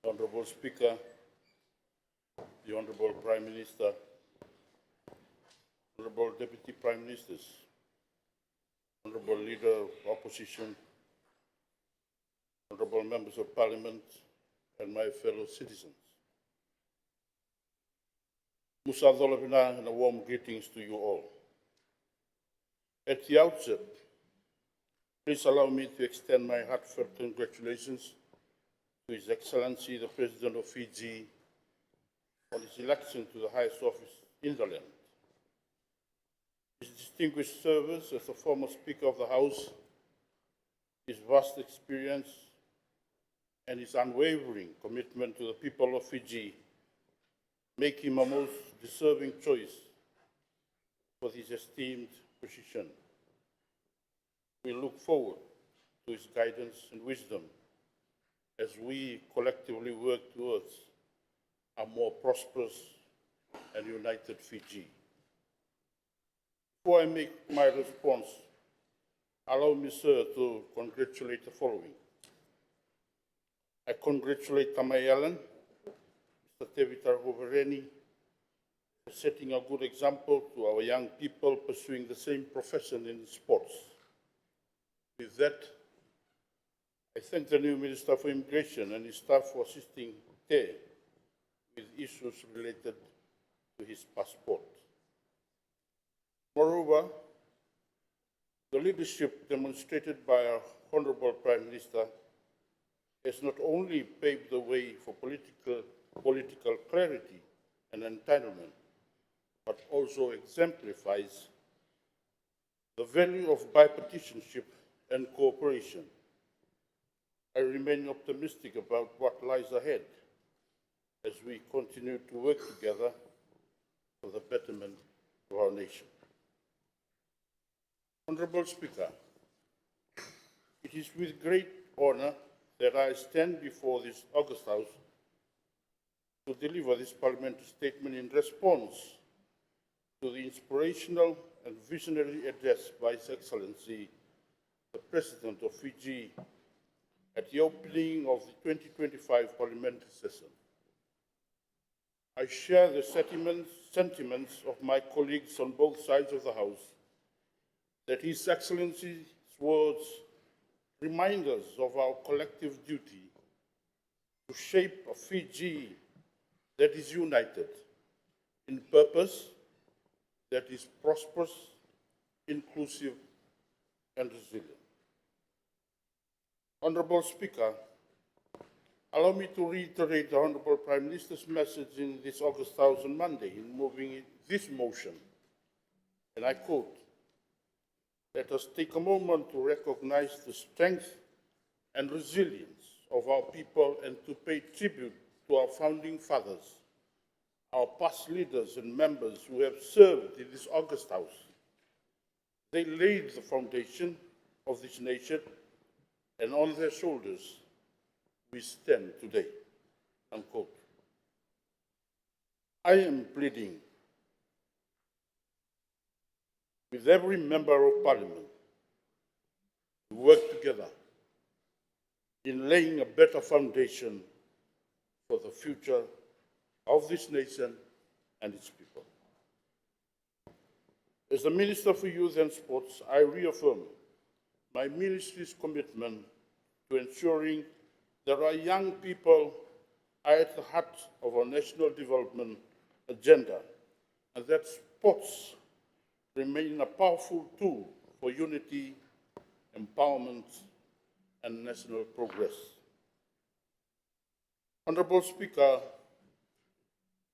Honorable Speaker, the Honorable Prime Minister, Honorable Deputy Prime Ministers, Honorable Leader of Opposition, Honorable Members of Parliament, and my fellow citizens. Musa Dolavina and a warm greetings to you all. At the outset, please allow me to extend my heartfelt congratulations to His Excellency the President of Fiji on his election to the highest office in the land. His distinguished service as a former Speaker of the House, his vast experience, and his unwavering commitment to the people of Fiji make him a most deserving choice for this esteemed position. We look forward to his guidance and wisdom as we collectively work towards a more prosperous and united Fiji. Before I make my response, allow me, sir, to congratulate the following. I congratulate Tamai Allen, Mr. Tevita Hovereni, for setting a good example to our young people pursuing the same profession in sports. With that, I thank the new Minister for Immigration and his staff for assisting Te with issues related to his passport. Moreover, the leadership demonstrated by our Honourable Prime Minister has not only paved the way for political clarity and entitlement, but also exemplifies the value of bipartisanship and cooperation. I remain optimistic about what lies ahead as we continue to work together for the betterment of our nation. Honourable Speaker, it is with great honour that I stand before this August House to deliver this parliamentary statement in response to the inspirational and visionary address by His Excellency, the President of Fiji, at the opening of the 2025 parliamentary session. I share the sentiments of my colleagues on both sides of the House that His Excellency's words remind us of our collective duty to shape a Fiji that is united in purpose, that is prosperous, inclusive, and resilient. Honourable Speaker, allow me to reiterate the Honourable Prime Minister's message in this August House on Monday in moving this motion, and I quote, "Let us take a moment to recognize the strength and resilience of our people and to pay tribute to our founding fathers, our past leaders and members who have served in this August House. They laid the foundation of this nation, and on their shoulders we stand today." Unquote. I am pleading with every member of Parliament to work together in laying a better foundation for the future of this nation and its people. As the Minister for Youth and Sports, I reaffirm my ministry's commitment to ensuring that our young people are at the heart of our national development agenda and that sports remain a powerful tool for unity, empowerment, and national progress. Honourable Speaker,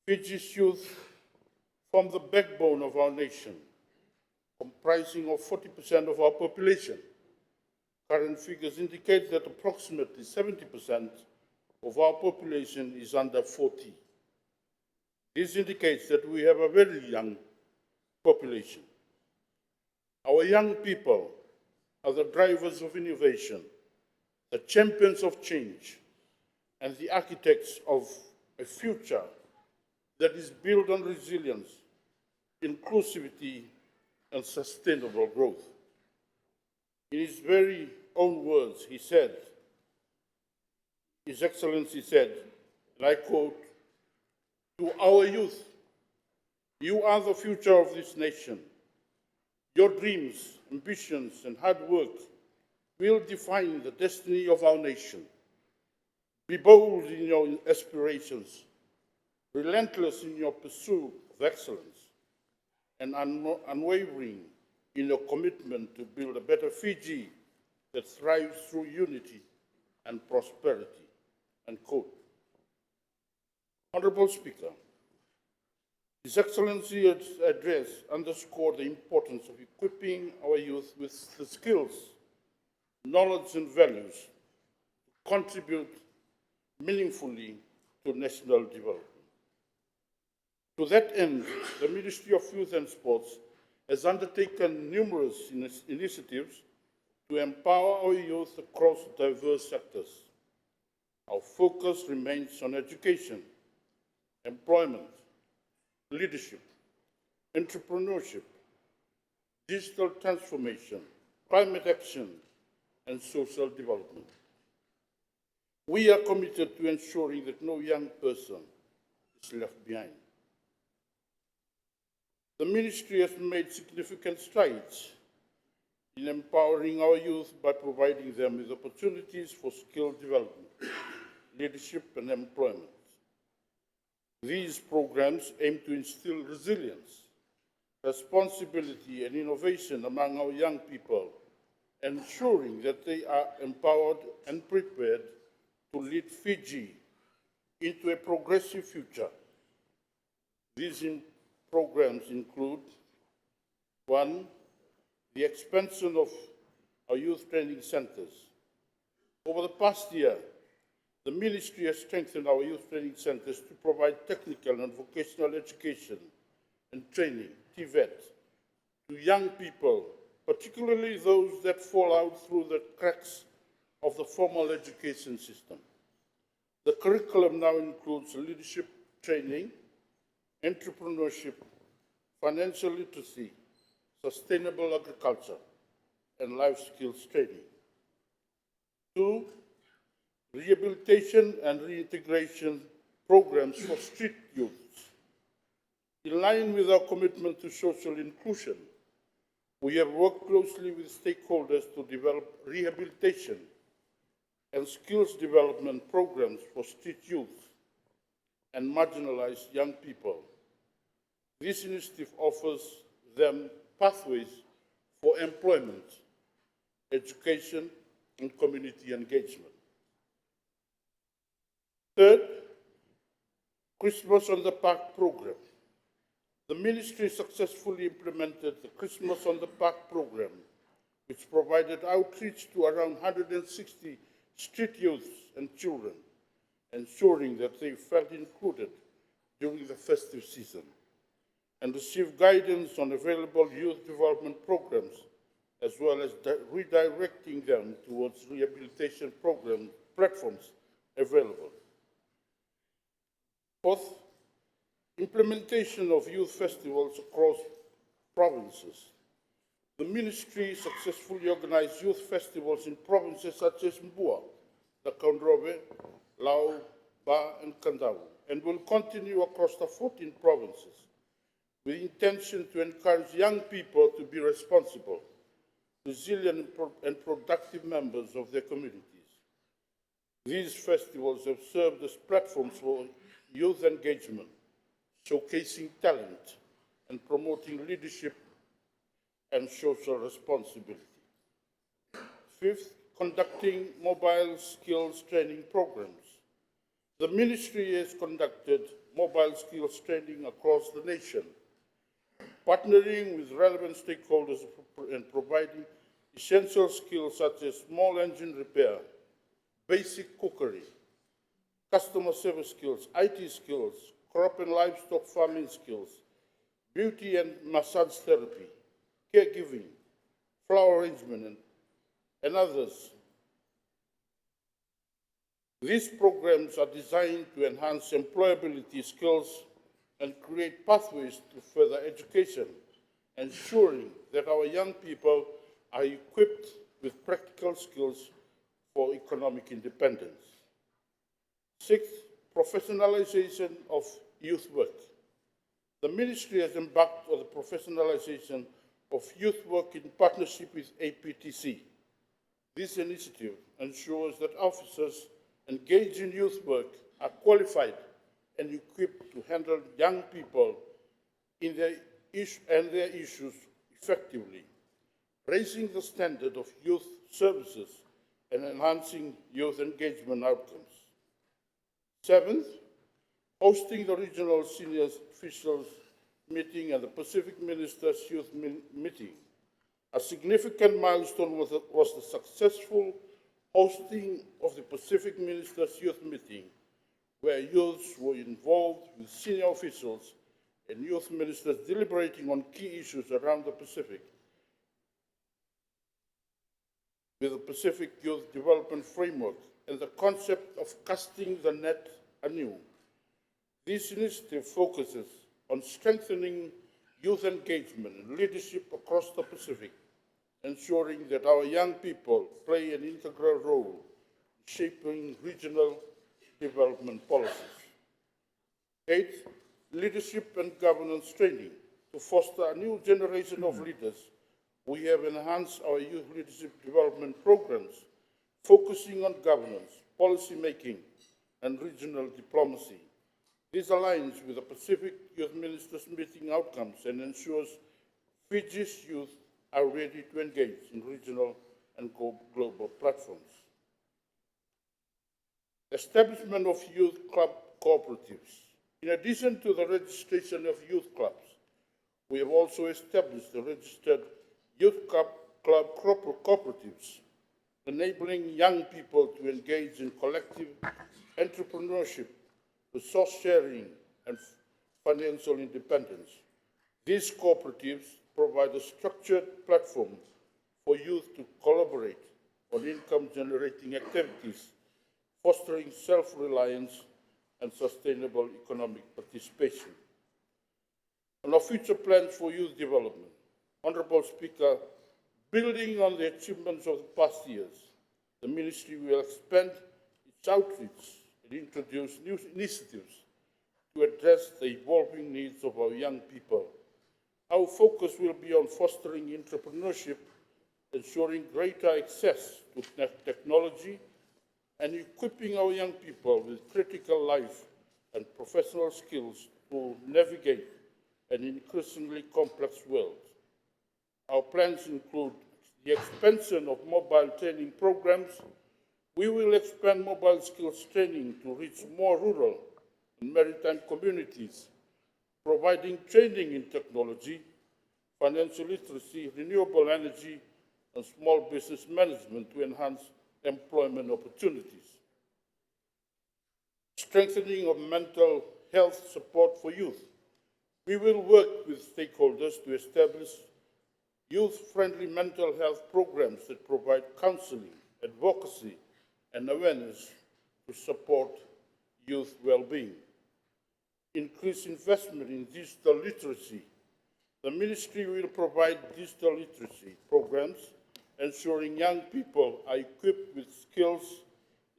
Fiji's youth form the backbone of our nation, comprising of 40% of our population. Current figures indicate that approximately 70% of our population is under 40. This indicates that we have a very young population. Our young people are the drivers of innovation, the champions of change, and the architects of a future that is built on resilience, inclusivity, and sustainable growth. In his very own words, he said, His Excellency said, And I quote, "To our youth, you are the future of this nation. Your dreams, ambitions, and hard work will define the destiny of our nation. Be bold in your aspirations, relentless in your pursuit of excellence, and unwavering in your commitment to build a better Fiji that thrives through unity and prosperity." Unquote. Honourable Speaker, His Excellency's address underscored the importance of equipping our youth with the skills, knowledge, and values to contribute meaningfully to national development. To that end, the Ministry of Youth and Sports has undertaken numerous initiatives to empower our youth across diverse sectors. Our focus remains on education, employment, leadership, entrepreneurship, digital transformation, climate action, and social development. We are committed to ensuring that no young person is left behind. The Ministry has made significant strides in empowering our youth by providing them with opportunities for skill development, leadership, and employment. These programs aim to instill resilience, responsibility, and innovation among our young people, ensuring that they are empowered and prepared to lead Fiji into a progressive future. These programs include: 1, the expansion of our youth training centres. Over the past year, the Ministry has strengthened our youth training centres to provide technical and vocational education and training, TVET, to young people, particularly those that fall out through the cracks of the formal education system. The curriculum now includes leadership training, entrepreneurship, financial literacy, sustainable agriculture, and life skills training. 2, rehabilitation and reintegration programs for street youths. In line with our commitment to social inclusion, we have worked closely with stakeholders to develop rehabilitation and skills development programs for street youth and marginalized young people. This initiative offers them pathways for employment, education, and community engagement. 3rd, Christmas on the Park program. The Ministry successfully implemented the Christmas on the Park program, which provided outreach to around 160 street youths and children, ensuring that they felt included during the festive season, and received guidance on available youth development programs, as well as redirecting them towards rehabilitation platforms available. 4th, implementation of youth festivals across provinces. The Ministry successfully organized youth festivals in provinces such as Mbua, Nakondrobe, Lau, Ba, and Kandau, and will continue across the 14 provinces, with the intention to encourage young people to be responsible, resilient, and productive members of their communities. These festivals have served as platforms for youth engagement, showcasing talent and promoting leadership and social responsibility. 5th, conducting mobile skills training programs. The Ministry has conducted mobile skills training across the nation, partnering with relevant stakeholders and providing essential skills such as small engine repair, basic cookery, customer service skills, IT skills, crop and livestock farming skills, beauty and massage therapy, caregiving, flower arrangement, and others. These programs are designed to enhance employability skills and create pathways to further education, ensuring that our young people are equipped with practical skills for economic independence. 6th, professionalization of youth work. The ministry has embarked on the professionalization of youth work in partnership with APTC. This initiative ensures that officers engaged in youth work are qualified and equipped to handle young people in their issues effectively, raising the standard of youth services and enhancing youth engagement outcomes. Seventh, hosting the regional senior officials meeting and the Pacific Ministers Youth Meeting. A significant milestone was the successful hosting of the Pacific Ministers Youth Meeting, where youths were involved with senior officials and youth ministers deliberating on key issues around the Pacific, with the Pacific Youth Development Framework and the concept of casting the net anew. This initiative focuses on strengthening youth engagement and leadership across the Pacific, ensuring that our young people play an integral role in shaping regional development policies. Eighth, leadership and governance training. To foster a new generation of leaders, we have enhanced our youth leadership development programs, focusing on governance, policy making, and regional diplomacy. This aligns with the Pacific Youth Ministers Meeting outcomes and ensures Fiji's youth are ready to engage in regional and global platforms. Establishment of youth club cooperatives. In addition to the registration of youth clubs, we have also established the registered youth club cooperatives, enabling young people to engage in collective entrepreneurship, resource sharing, and financial independence. These cooperatives provide a structured platform for youth to collaborate on income-generating activities, fostering self-reliance and sustainable economic participation. On our future plans for youth development, Honourable Speaker, building on the achievements of the past years, the Ministry will expand its outreach and introduce new initiatives to address the evolving needs of our young people. Our focus will be on fostering entrepreneurship, ensuring greater access to technology, and equipping our young people with critical life and professional skills to navigate an increasingly complex world. Our plans include the expansion of mobile training programs. We will expand mobile skills training to reach more rural and maritime communities, providing training in technology, financial literacy, renewable energy, and small business management to enhance employment opportunities. Strengthening of mental health support for youth. We will work with stakeholders to establish youth-friendly mental health programs that provide counseling, advocacy, and awareness to support youth well-being. Increase investment in digital literacy. The Ministry will provide digital literacy programs, ensuring young people are equipped with skills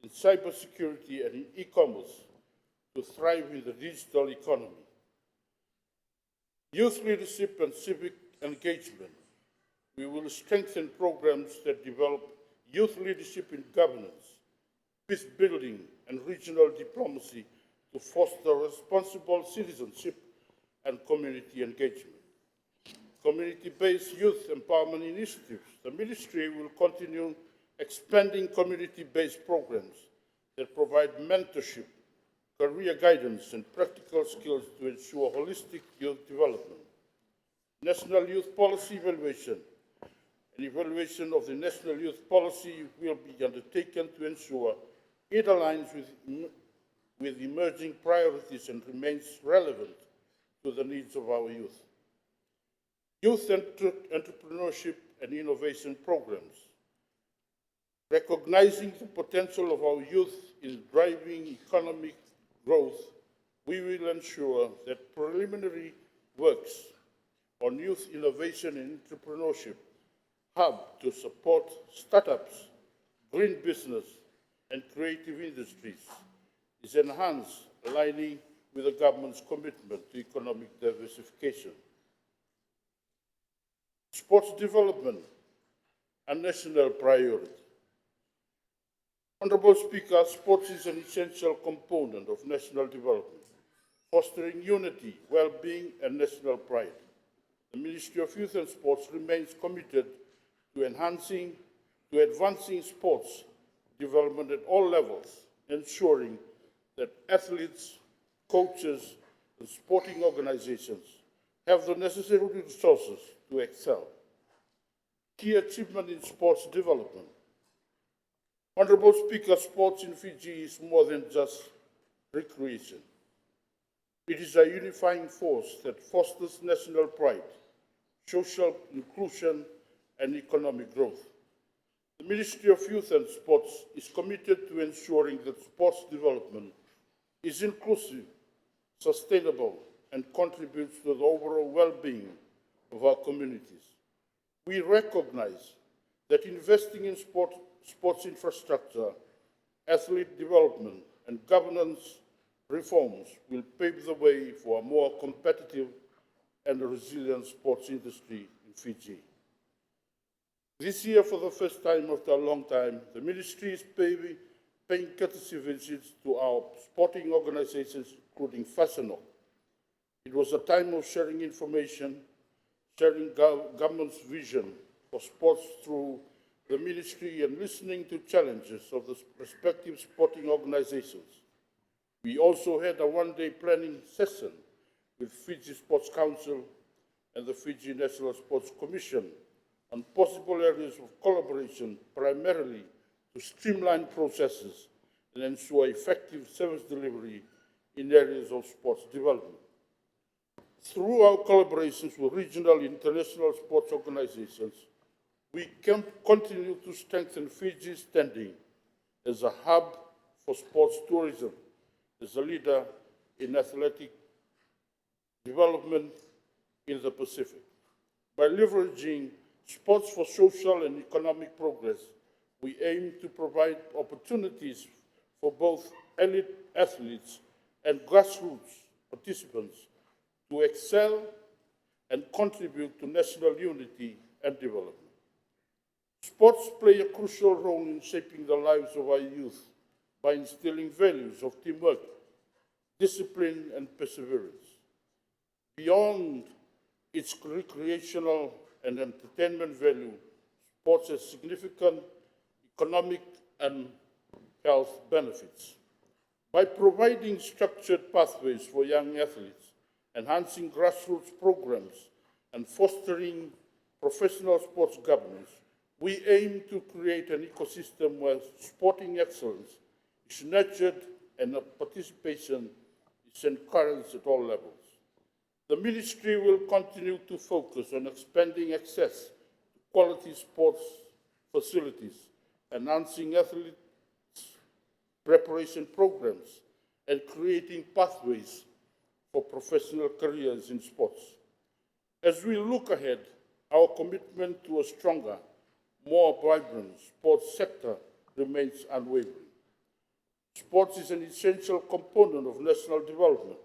in cybersecurity and in e-commerce to thrive in the digital economy. Youth leadership and civic engagement. We will strengthen programs that develop youth leadership in governance, peace building, and regional diplomacy to foster responsible citizenship and community engagement. Community-based youth empowerment initiatives. The Ministry will continue expanding community-based programs that provide mentorship, career guidance, and practical skills to ensure holistic youth development. National Youth Policy Evaluation. An evaluation of the National Youth Policy will be undertaken to ensure it aligns with emerging priorities and remains relevant to the needs of our youth. Youth entrepreneurship and innovation programs. Recognizing the potential of our youth in driving economic growth, we will ensure that preliminary works on youth innovation and entrepreneurship hub to support startups, green business, and creative industries is enhanced aligning with the government's commitment to economic diversification. Sports development, a national priority. Honourable Speaker, sports is an essential component of national development, fostering unity, well-being and national pride. The Ministry of Youth and Sports remains committed to advancing sports development at all levels, ensuring that athletes, coaches and sporting organizations have the necessary resources to excel. Key achievement in sports development. Honourable Speaker, sports in Fiji is more than just recreation. It is a unifying force that fosters national pride, social inclusion and economic growth. The Ministry of Youth and Sports is committed to ensuring that sports development is inclusive, sustainable and contributes to the overall well-being of our communities. We recognize that investing in sports infrastructure, athlete development and governance reforms will pave the way for a more competitive and resilient sports industry in Fiji. This year, for the first time after a long time, the Ministry is paying courtesy visits to our sporting organizations, including Fasanok. It was a time of sharing information, sharing government's vision for sports through the Ministry and listening to challenges of the respective sporting organizations. We also had a one-day planning session with Fiji Sports Council and the Fiji National Sports Commission on possible areas of collaboration, primarily to streamline processes and ensure effective service delivery in areas of sports development. Through our collaborations with regional and international sports organizations, we can continue to strengthen Fiji's standing as a hub for sports tourism, as a leader in athletic development in the Pacific. By leveraging sports for social and economic progress, we aim to provide opportunities for both elite athletes and grassroots participants to excel and contribute to national unity and development. Sports play a crucial role in shaping the lives of our youth by instilling values of teamwork, discipline and perseverance. Beyond its recreational and entertainment value, sports has significant economic and health benefits. By providing structured pathways for young athletes, enhancing grassroots programs, and fostering professional sports governance, we aim to create an ecosystem where sporting excellence is nurtured and participation is encouraged at all levels. The Ministry will continue to focus on expanding access to quality sports facilities, enhancing athletes' preparation programs, and creating pathways for professional careers in sports. As we look ahead, our commitment to a stronger, more vibrant sports sector remains unwavering. Sports is an essential component of national development,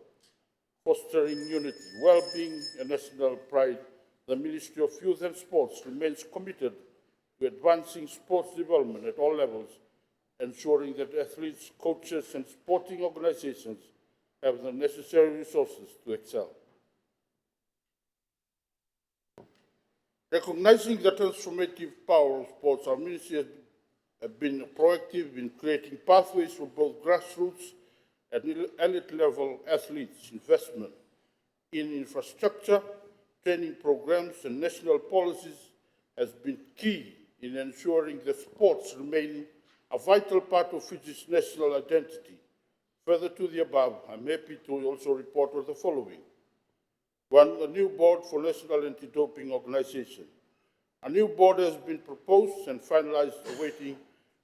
fostering unity, well-being and national pride. The Ministry of Youth and Sports remains committed to advancing sports development at all levels, ensuring that athletes, coaches and sporting organizations have the necessary resources to excel. Recognizing the transformative power of sports, our Ministry has been proactive in creating pathways for both grassroots and elite-level athletes. Investment in infrastructure, training programs and national policies has been key in ensuring that sports remain a vital part of Fiji's national identity. Further to the above, I'm happy to also report on the following. One, a new board for National Anti-Doping Organization. A new board has been proposed and finalized, awaiting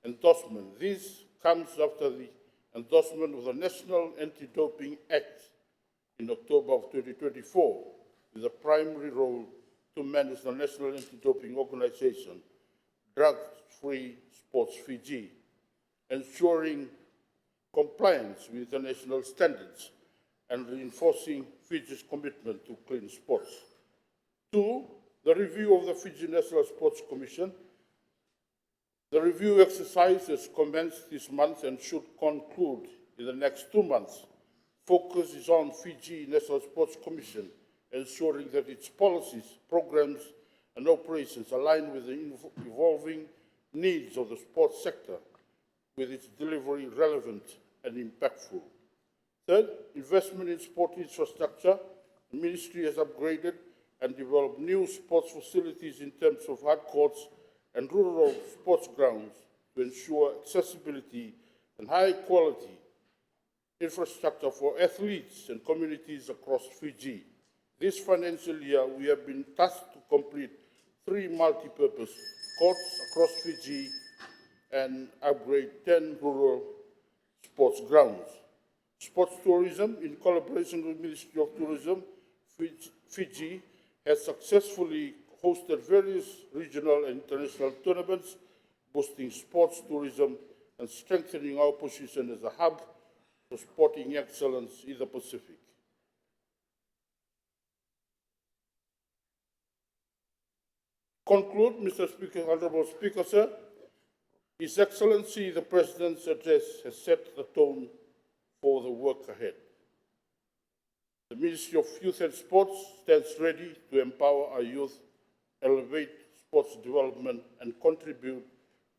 endorsement. This comes after the endorsement of the National Anti-Doping Act in October of 2024, with a primary role to manage the National Anti-Doping Organization, Drug-Free Sports Fiji, ensuring compliance with international standards, and reinforcing Fiji's commitment to clean sports. Two, the review of the Fiji National Sports Commission. The review exercise has commenced this month and should conclude in the next 2 months. Focus is on Fiji National Sports Commission, ensuring that its policies, programs, and operations align with the evolving needs of the sports sector, with its delivery relevant and impactful. Third, investment in sport infrastructure. The Ministry has upgraded and developed new sports facilities in terms of hard courts and rural sports grounds to ensure accessibility and high quality infrastructure for athletes and communities across Fiji. This financial year, we have been tasked to complete 3 multi-purpose courts across Fiji and upgrade 10 rural sports grounds. Sports tourism, in collaboration with the Ministry of Tourism, Fiji has successfully hosted various regional and international tournaments, boosting sports tourism and strengthening our position as a hub for sporting excellence in the Pacific. Conclude, Mr. Speaker, Honourable Speaker, sir. His Excellency, the President's address has set the tone for the work ahead. The Ministry of Youth and Sports stands ready to empower our youth, elevate sports development, and contribute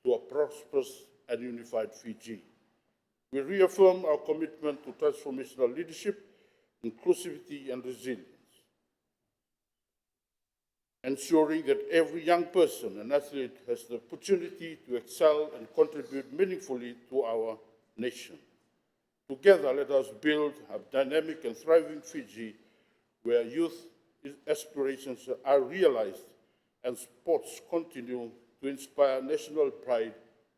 to a prosperous and unified Fiji. We reaffirm our commitment to transformational leadership, inclusivity, and resilience, ensuring that every young person and athlete has the opportunity to excel and contribute meaningfully to our nation. Together, let us build a dynamic and thriving Fiji where youth aspirations are realized and sports continue to inspire national pride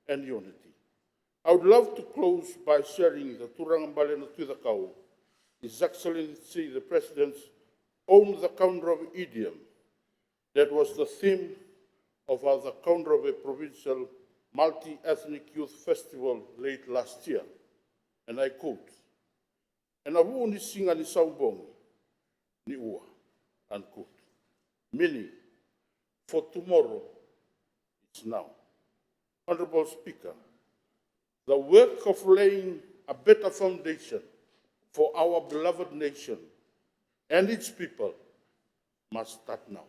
and unity. I would love to close by sharing the Turangambalena Tuidakau, His Excellency the President's own the Kaunrawe idiom that was the theme of the Kaunrawe Provincial Multi-Ethnic Youth Festival late last year. And I quote, "And awu ni singa ni saubongi, ni ua," unquote. Meaning, for tomorrow, it's now. Honourable Speaker, the work of laying a better foundation for our beloved nation and its people must start now.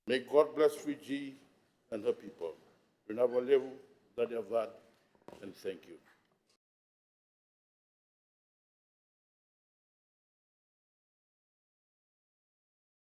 May God bless Fiji and her people. Vinavalevu, Dadiavad, and thank you.